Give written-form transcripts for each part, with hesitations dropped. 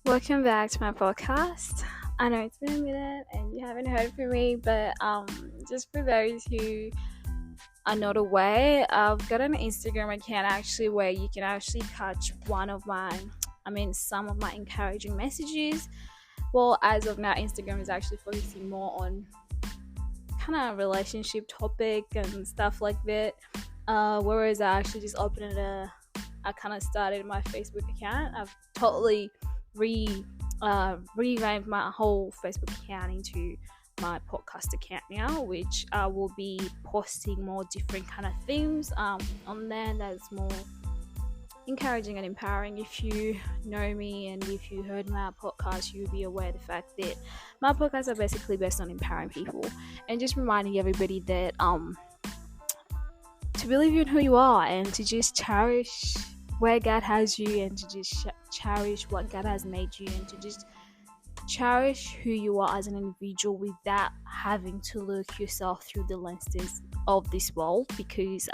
Welcome back to my podcast. I know it's been a minute and you haven't heard from me, but just for those who are not aware, I've got an Instagram account actually where you can actually catch some of my encouraging messages. Well, as of now, Instagram is actually focusing more on kind of relationship topic and stuff like that. Whereas I actually just I kind of started my Facebook account. I've totally revamped my whole Facebook account into my podcast account now, which I will be posting more different kind of themes on there that's more encouraging and empowering. If you know me and if you heard my podcast, you'll be aware of the fact that my podcasts are basically based on empowering people and just reminding everybody that to believe in who you are and to just cherish where God has you and to just cherish what God has made you and to just cherish who you are as an individual without having to look yourself through the lenses of this world, because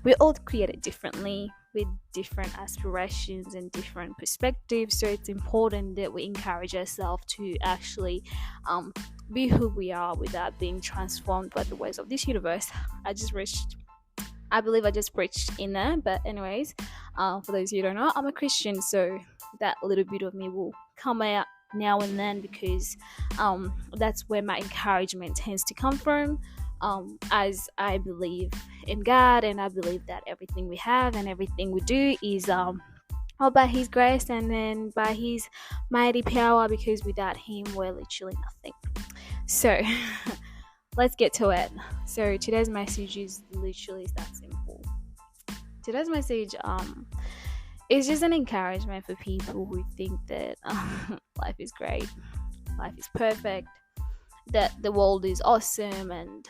we're all created differently with different aspirations and different perspectives. So it's important that we encourage ourselves to actually be who we are without being transformed by the ways of this universe. I believe I just preached in there, but anyways, for those who don't know, I'm a Christian, so that little bit of me will come out now and then, because that's where my encouragement tends to come from, as I believe in God, and I believe that everything we have and everything we do is all by His grace and then by His mighty power, because without Him we're literally nothing. So let's get to it. So today's message is literally that simple. Today's message is just an encouragement for people who think that life is great, life is perfect, that the world is awesome, and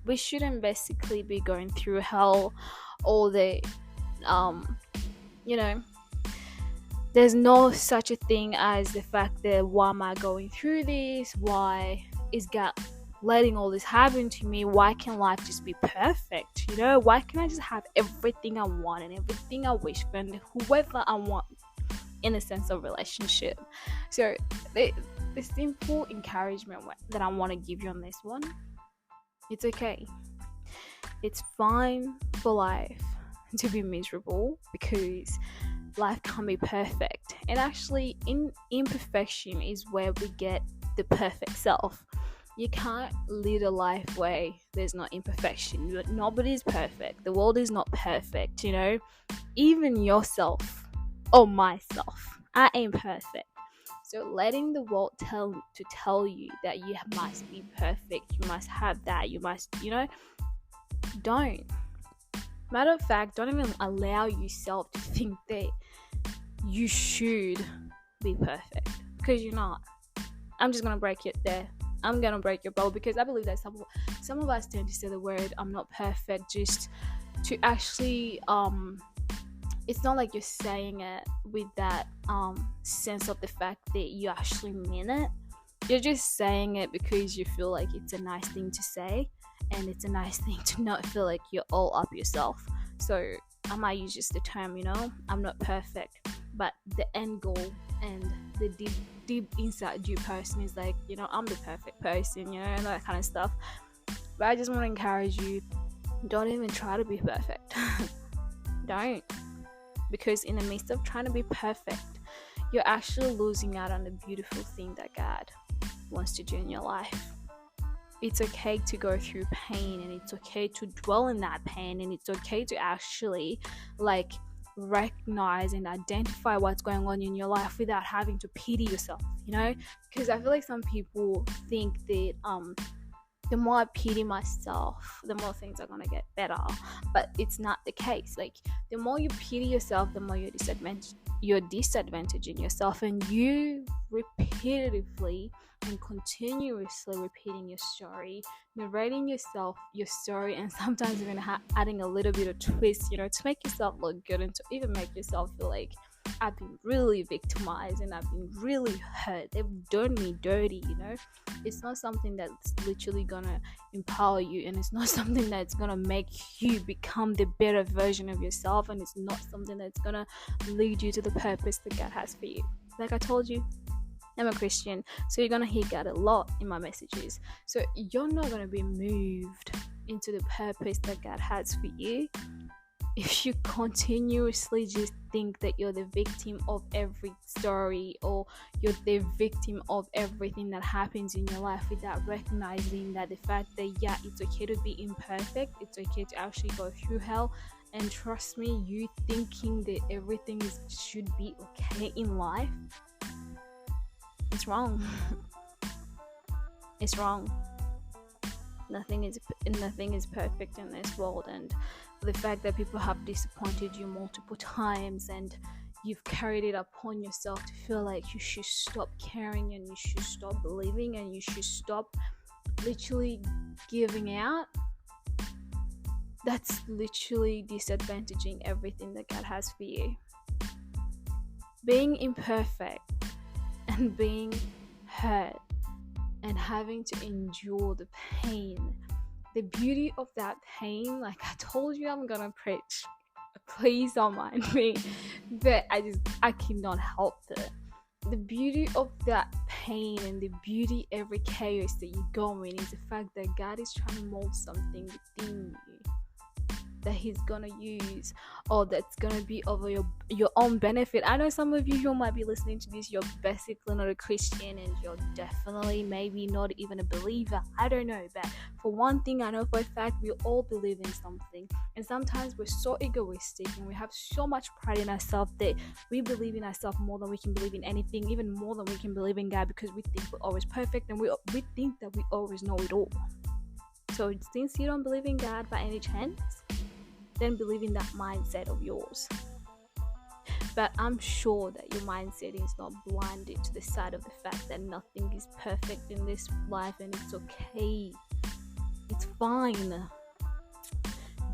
we shouldn't basically be going through hell all the there's no such a thing as the fact that why am I going through this? Why is God letting all this happen to me? Why can't life just be perfect? Why can't I just have everything I want and everything I wish for and whoever I want in a sense of relationship? So the simple encouragement that I want to give you on this one, it's okay. It's fine for life to be miserable, because life can't be perfect. And actually, in imperfection is where we get the perfect self. You can't lead a life where there's no imperfection. Nobody's perfect. The world is not perfect, Even yourself or myself, I ain't perfect. So letting the world tell you that you must be perfect, you must have that, you must, don't. Matter of fact, don't even allow yourself to think that you should be perfect, because you're not. I'm just gonna break it there. I'm gonna break your bubble, because I believe that some of us tend to say the word "I'm not perfect" just to actually it's not like you're saying it with that sense of the fact that you actually mean it. You're just saying it because you feel like it's a nice thing to say, and it's a nice thing to not feel like you're all up yourself. So I might use just the term, I'm not perfect, but the end goal and the deep inside you person is like, I'm the perfect person, and that kind of stuff. But I just want to encourage you, don't even try to be perfect. Don't. Because in the midst of trying to be perfect, you're actually losing out on the beautiful thing that God wants to do in your life. It's okay to go through pain, and it's okay to dwell in that pain, and it's okay to actually recognize and identify what's going on in your life without having to pity yourself, because I feel like some people think that the more I pity myself, the more things are gonna get better, but it's not the case. Like, the more you pity yourself, the more you're disadvantaging yourself, and you repetitively and continuously repeating your story, narrating yourself your story, and sometimes even adding a little bit of twist, to make yourself look good and to even make yourself feel like I've been really victimized and I've been really hurt. They've done me dirty, you know. It's not something that's literally gonna empower you, and it's not something that's gonna make you become the better version of yourself, and it's not something that's gonna lead you to the purpose that God has for you. Like I told you, I'm a Christian, so you're gonna hear God a lot in my messages. So you're not gonna be moved into the purpose that God has for you if you continuously just think that you're the victim of every story, or you're the victim of everything that happens in your life, without recognizing that the fact that it's okay to be imperfect, it's okay to actually go through hell. And trust me, you thinking that everything should be okay in life, it's wrong. It's wrong. Nothing is perfect in this world, and the fact that people have disappointed you multiple times and you've carried it upon yourself to feel like you should stop caring and you should stop believing and you should stop literally giving out, that's literally disadvantaging everything that God has for you. Being imperfect and being hurt and having to endure the pain, the beauty of that pain, like I told you, I'm gonna preach. Please don't mind me, but I cannot help it. The beauty of that pain and the beauty every chaos that you go in is the fact that God is trying to mold something within you that He's gonna use, or that's gonna be over your own benefit. I know some of you who might be listening to this, you're basically not a Christian and you're definitely maybe not even a believer. I don't know, but for one thing I know for a fact, we all believe in something, and sometimes we're so egoistic and we have so much pride in ourselves that we believe in ourselves more than we can believe in anything, even more than we can believe in God, because we think we're always perfect and we think that we always know it all. So since you don't believe in God by any chance, then believe in that mindset of yours. But I'm sure that your mindset is not blinded to the side of the fact that nothing is perfect in this life, and it's okay. It's fine.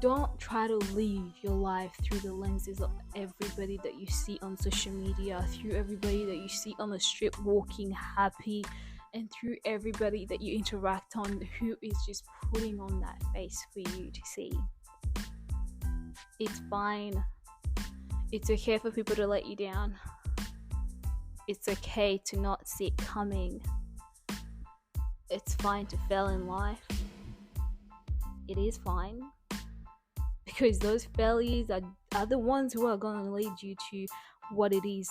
Don't try to live your life through the lenses of everybody that you see on social media, through everybody that you see on the street walking happy, and through everybody that you interact on who is just putting on that face for you to see. It's fine. It's okay for people to let you down. It's okay to not see it coming. It's fine to fail in life. It is fine. Because those failures are the ones who are going to lead you to what it is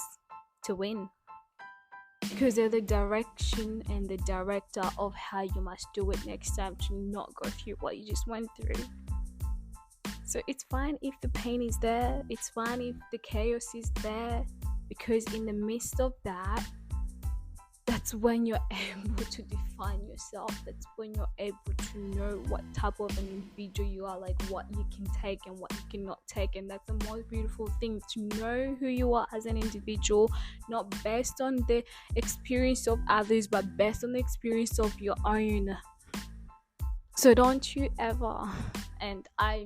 to win. Because they're the direction and the director of how you must do it next time to not go through what you just went through. So it's fine if the pain is there. It's fine if the chaos is there. Because in the midst of that, that's when you're able to define yourself. That's when you're able to know what type of an individual you are, like what you can take and what you cannot take. And that's the most beautiful thing, to know who you are as an individual, not based on the experience of others, but based on the experience of your own. So don't you ever, and I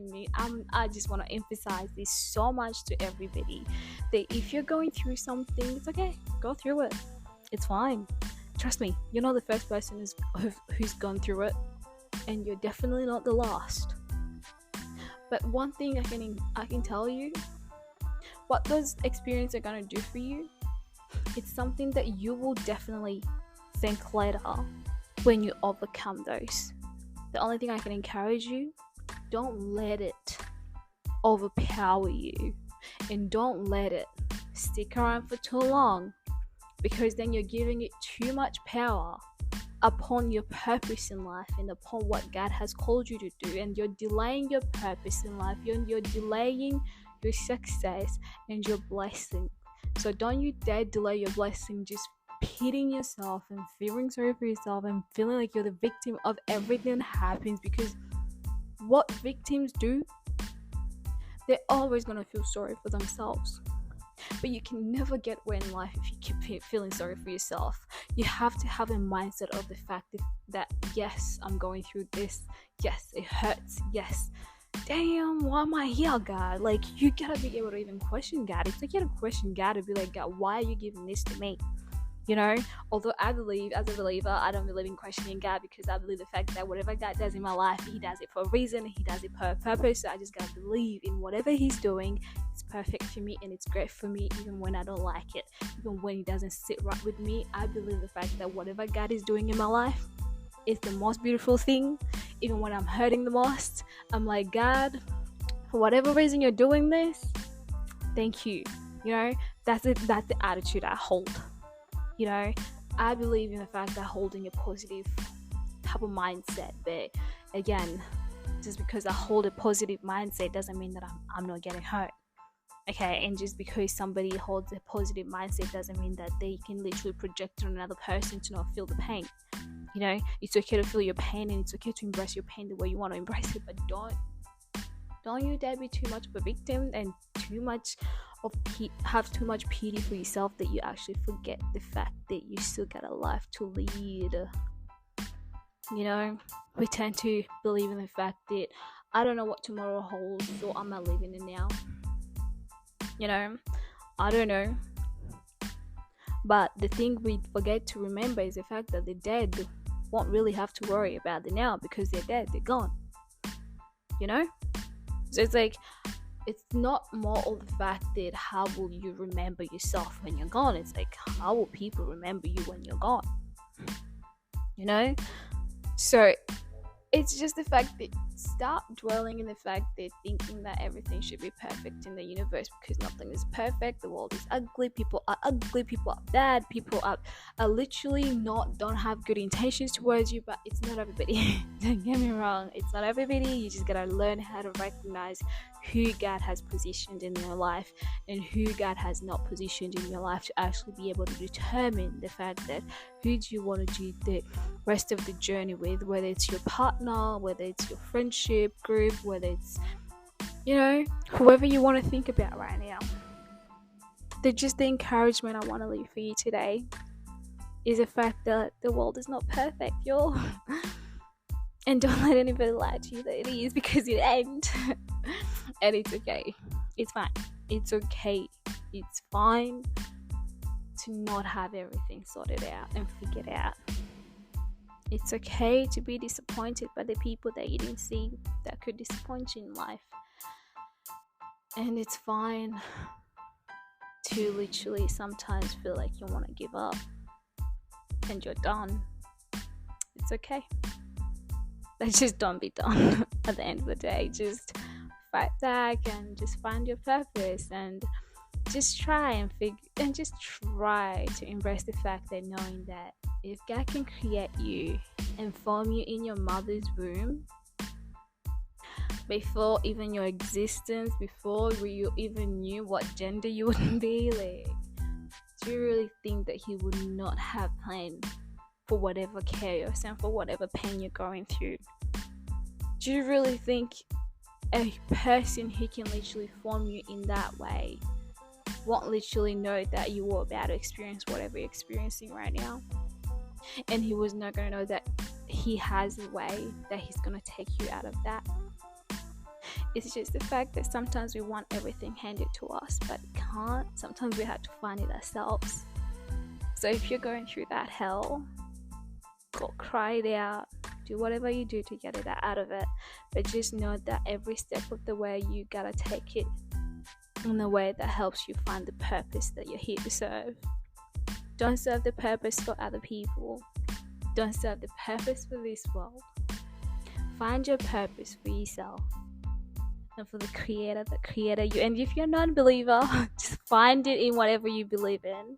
just want to emphasize this so much to everybody, that if you're going through something, it's okay, go through it. It's fine. Trust me, you're not the first person who's gone through it, and you're definitely not the last. But one thing I can tell you, what those experiences are gonna do for you, it's something that you will definitely thank later when you overcome those. The only thing I can encourage you, don't let it overpower you, and don't let it stick around for too long, because then you're giving it too much power upon your purpose in life and upon what God has called you to do, and you're delaying your purpose in life. You're delaying your success and your blessing. So don't you dare delay your blessing just pitying yourself and feeling sorry for yourself and feeling like you're the victim of everything that happens, because what victims do, they're always going to feel sorry for themselves. But you can never get where in life if you keep feeling sorry for yourself. You have to have a mindset of the fact that yes, I'm going through this. Yes, it hurts. Yes, damn, why am I here, God? Like, you gotta be able to even question God. It's like you gotta question God to be like, God, why are you giving this to me? You know, although I believe, as a believer, I don't believe in questioning God, because I believe the fact that whatever God does in my life, He does it for a reason, He does it for a purpose. So I just gotta believe in whatever He's doing. It's perfect for me and it's great for me, even when I don't like it, even when it doesn't sit right with me. I believe the fact that whatever God is doing in my life is the most beautiful thing. Even when I'm hurting the most, I'm like, God, for whatever reason you're doing this, thank you. You know, that's it. That's the attitude I hold. You know, I believe in the fact that holding a positive type of mindset. But again, just because I hold a positive mindset doesn't mean that I'm not getting hurt. Okay, and just because somebody holds a positive mindset doesn't mean that they can literally project on another person to not feel the pain. You know, it's okay to feel your pain, and it's okay to embrace your pain the way you want to embrace it, but don't you dare be too much of a victim and have too much pity for yourself that you actually forget the fact that you still got a life to lead. You know, we tend to believe in the fact that I don't know what tomorrow holds, so I'm not living it now. You know, I don't know. But the thing we forget to remember is the fact that the dead won't really have to worry about the now, because they're dead, they're gone. You know? So it's like, it's not more of the fact that how will you remember yourself when you're gone. It's like, how will people remember you when you're gone? You know? So it's just the fact that stop dwelling in the fact that thinking that everything should be perfect in the universe, because nothing is perfect. The world is ugly, people are bad, people are literally don't have good intentions towards you. But it's not everybody. Don't get me wrong, it's not everybody. You just gotta learn how to recognize who God has positioned in your life and who God has not positioned in your life, to actually be able to determine the fact that who do you want to do the rest of the journey with, whether it's your partner, whether it's your friendship group, whether it's, you know, whoever you want to think about right now. The encouragement I want to leave for you today is the fact that the world is not perfect, y'all. And don't let anybody lie to you that it is, because it ain't. And it's okay. It's fine. It's okay. It's fine to not have everything sorted out and figured out. It's okay to be disappointed by the people that you didn't see that could disappoint you in life. And it's fine to literally sometimes feel like you want to give up and you're done. It's okay. But just don't be done. At the end of the day, just fight back and just find your purpose, and just try to embrace the fact that knowing that if God can create you and form you in your mother's womb, before even your existence, before you even knew what gender you would be, like, do you really think that He would not have planned for whatever chaos and for whatever pain you're going through? Do you really think a person who can literally form you in that way won't literally know that you were about to experience whatever you're experiencing right now? And He was not going to know that He has a way that He's going to take you out of that. It's just the fact that sometimes we want everything handed to us, but can't. Sometimes we have to find it ourselves. So if you're going through that hell, go cry it out. Do whatever you do to get it out of it. But just know that every step of the way, you gotta take it in a way that helps you find the purpose that you're here to serve. Don't serve the purpose for other people. Don't serve the purpose for this world. Find your purpose for yourself and for the Creator that created you. And if you're not a believer, just find it in whatever you believe in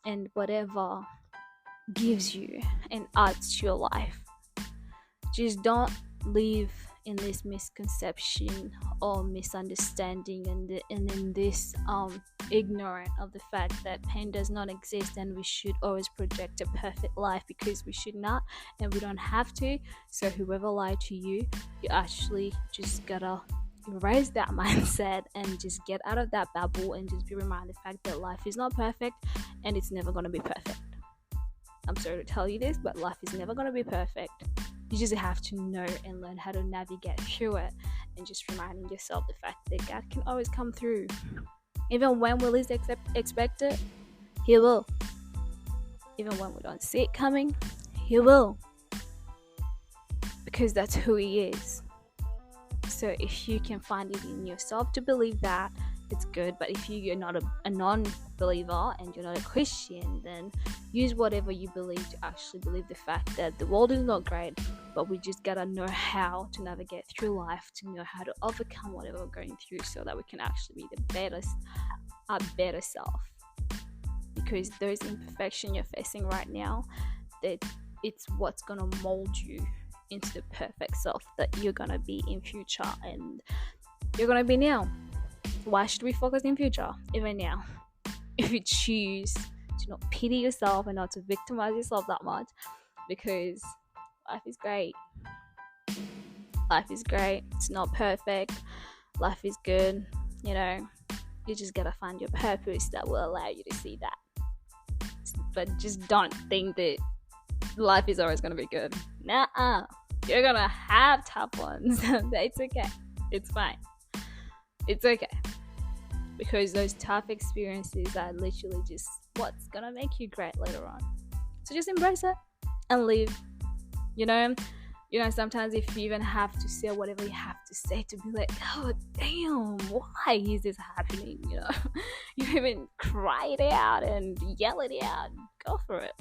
and whatever gives you and adds to your life. Just don't live in this misconception or misunderstanding and in this ignorant of the fact that pain does not exist and we should always project a perfect life, because we should not and we don't have to. So whoever lied to you, you actually just gotta erase that mindset and just get out of that bubble and just be reminded the fact that life is not perfect and it's never gonna be perfect. I'm sorry to tell you this, but life is never gonna be perfect. You just have to know and learn how to navigate through it and just reminding yourself the fact that God can always come through. Even when we least expect it, He will. Even when we don't see it coming, He will. Because that's who He is. So if you can find it in yourself to believe that, it's good. But if you're not a non-believer and you're not a Christian, then use whatever you believe to actually believe the fact that the world is not great, but we just gotta know how to navigate through life, to know how to overcome whatever we're going through, so that we can actually be our better self. Because those imperfections you're facing right now, that it's what's gonna mold you into the perfect self that you're gonna be in future, and you're gonna be now. Why should we focus in future, even now? If you choose to not pity yourself and not to victimize yourself that much, because life is great. Life is great. It's not perfect. Life is good. You just gotta find your purpose that will allow you to see that. But just don't think that life is always gonna be good. Nuh-uh. You're gonna have tough ones. It's okay. It's fine. It's okay. Because those tough experiences are literally just what's gonna make you great later on. So just embrace it and live. Sometimes if you even have to say whatever you have to say to be like, oh damn, why is this happening? You even cry it out and yell it out. Go for it.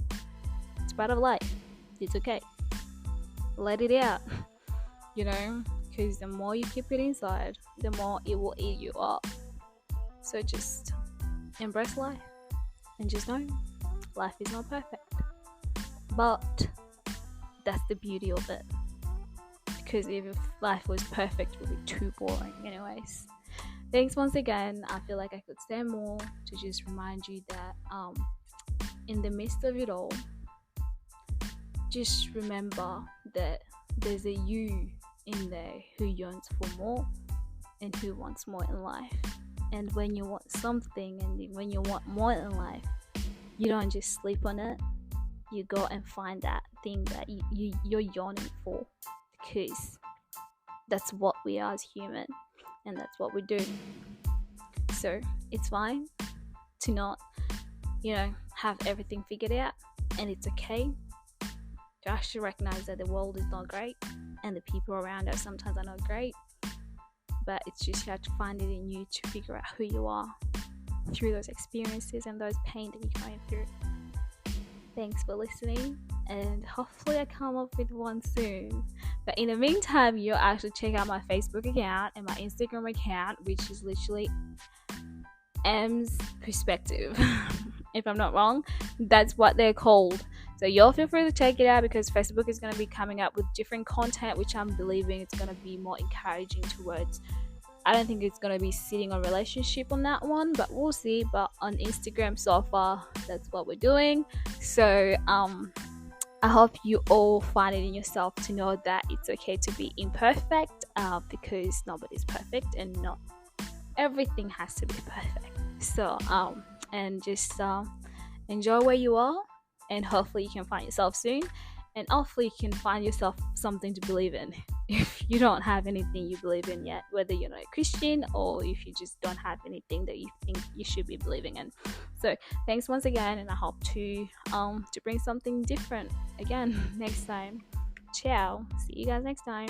It's part of life. It's okay. Let it out. Because the more you keep it inside, the more it will eat you up. So just embrace life and just know life is not perfect. But that's the beauty of it. Because if life was perfect, it would be too boring anyways. Thanks once again. I feel like I could say more to just remind you that in the midst of it all, just remember that there's a you in there who yearns for more and who wants more in life. And when you want something and when you want more in life, you don't just sleep on it. You go and find that thing that you're yearning for, because that's what we are as human, and that's what we do. So it's fine to not, have everything figured out, and it's okay to actually recognize that the world is not great and the people around us sometimes are not great. But it's just you have to find it in you to figure out who you are through those experiences and those pain that you're going through. Thanks for listening, and hopefully I come up with one soon. But in the meantime, you'll actually check out my Facebook account and my Instagram account, which is literally M's Perspective. If I'm not wrong, that's what they're called. So you'll feel free to check it out, because Facebook is going to be coming up with different content, which I'm believing it's going to be more encouraging towards. I don't think it's going to be sitting on relationship on that one, but we'll see. But on Instagram so far, that's what we're doing. So I hope you all find it in yourself to know that it's okay to be imperfect, because nobody's perfect and not everything has to be perfect. So and just enjoy where you are, and hopefully you can find yourself soon, and hopefully you can find yourself something to believe in if you don't have anything you believe in yet, whether you're not a Christian or if you just don't have anything that you think you should be believing in. So thanks once again, and I hope to bring something different again next time. Ciao. See you guys next time.